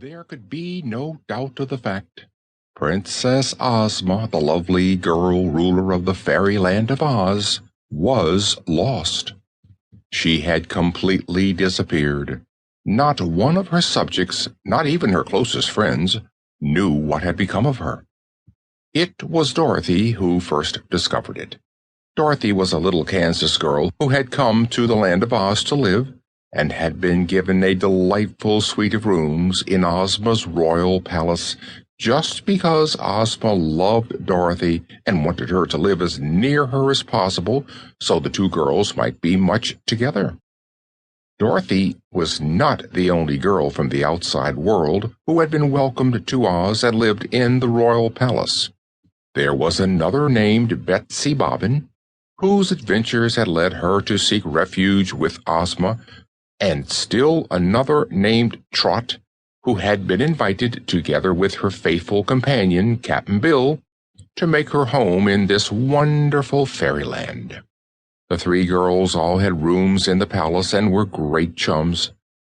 There could be no doubt of the fact. Princess Ozma, the lovely girl ruler of the fairyland of Oz, was lost. She had completely disappeared. Not one of her subjects, not even her closest friends, knew what had become of her. It was Dorothy who first discovered it. Dorothy was a little Kansas girl who had come to the land of Oz to live, and had been given a delightful suite of rooms in Ozma's royal palace just because Ozma loved Dorothy and wanted her to live as near her as possible so the two girls might be much together. Dorothy was not the only girl from the outside world who had been welcomed to Oz and lived in the royal palace. There was another named Betsy Bobbin, whose adventures had led her to seek refuge with Ozma, and still another named Trot, who had been invited, together with her faithful companion, Cap'n Bill, to make her home in this wonderful fairyland. The three girls all had rooms in the palace and were great chums,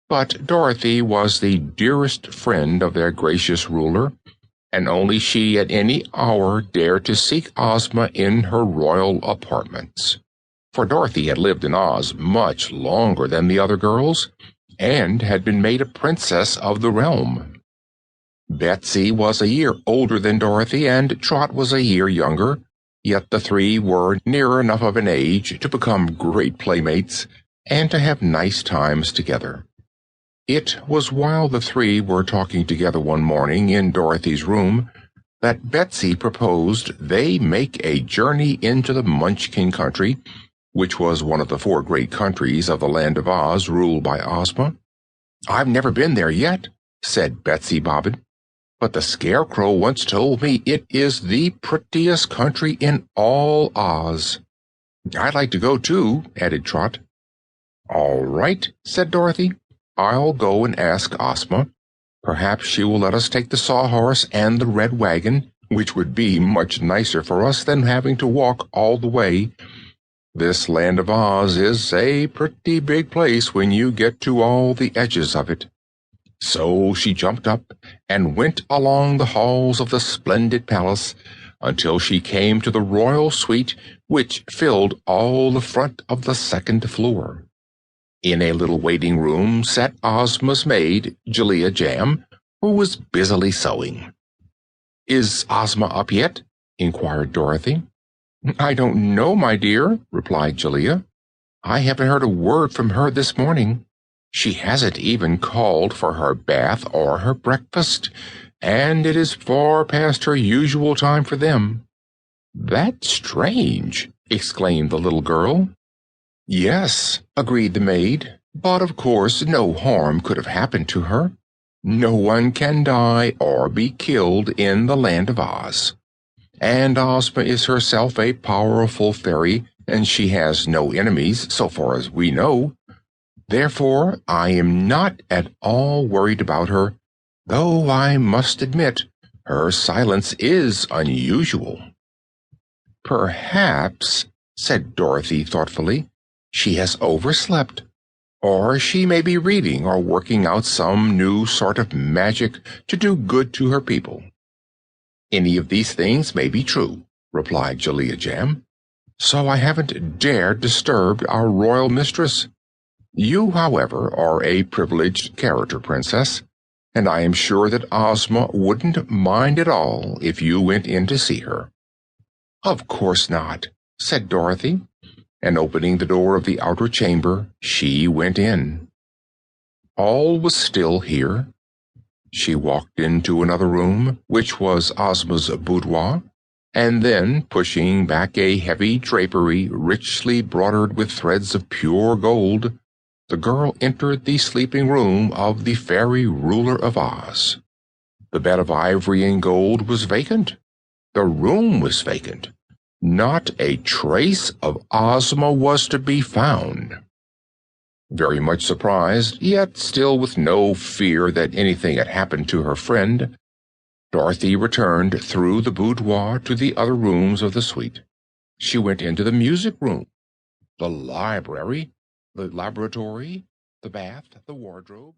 but Dorothy was the dearest friend of their gracious ruler, and only she at any hour dared to seek Ozma in her royal apartments. For Dorothy had lived in Oz much longer than the other girls, and had been made a princess of the realm. Betsy was a year older than Dorothy, and Trot was a year younger, yet the three were near enough of an age to become great playmates and to have nice times together. It was while the three were talking together one morning in Dorothy's room that Betsy proposed they make a journey into the Munchkin country, which was one of the four great countries of the land of Oz ruled by Ozma. "I've never been there yet," said Betsy Bobbin, "but the Scarecrow once told me it is the prettiest country in all Oz." "I'd like to go too," added Trot. "All right," said Dorothy. "I'll go and ask Ozma. Perhaps she will let us take the Sawhorse and the Red Wagon, which would be much nicer for us than having to walk all the way. This land of Oz is a pretty big place when you get to all the edges of it." So she jumped up and went along the halls of the splendid palace until she came to the royal suite, which filled all the front of the second floor. In a little waiting room sat Ozma's maid, Jellia Jam, who was busily sewing. "Is Ozma up yet?" inquired Dorothy. "I don't know, my dear," replied Jellia. "I haven't heard a word from her this morning. She hasn't even called for her bath or her breakfast, and it is far past her usual time for them." "That's strange," exclaimed the little girl. "Yes," agreed the maid, "but of course no harm could have happened to her. No one can die or be killed in the land of Oz. And Ozma is herself a powerful fairy, and she has no enemies, so far as we know. Therefore, I am not at all worried about her, though I must admit her silence is unusual." "Perhaps," said Dorothy thoughtfully, "she has overslept, or she may be reading or working out some new sort of magic to do good to her people." "Any of these things may be true," replied Jellia Jam, "so I haven't dared disturb our royal mistress. You, however, are a privileged character, Princess, and I am sure that Ozma wouldn't mind at all if you went in to see her." "Of course not," said Dorothy, and opening the door of the outer chamber, she went in. All was still here. She walked into another room, which was Ozma's boudoir, and then, pushing back a heavy drapery richly broidered with threads of pure gold, the girl entered the sleeping room of the fairy ruler of Oz. The bed of ivory and gold was vacant. The room was vacant. Not a trace of Ozma was to be found. Very much surprised, yet still with no fear that anything had happened to her friend, Dorothy returned through the boudoir to the other rooms of the suite. She went into the music room, the library, the laboratory, the bath, the wardrobe.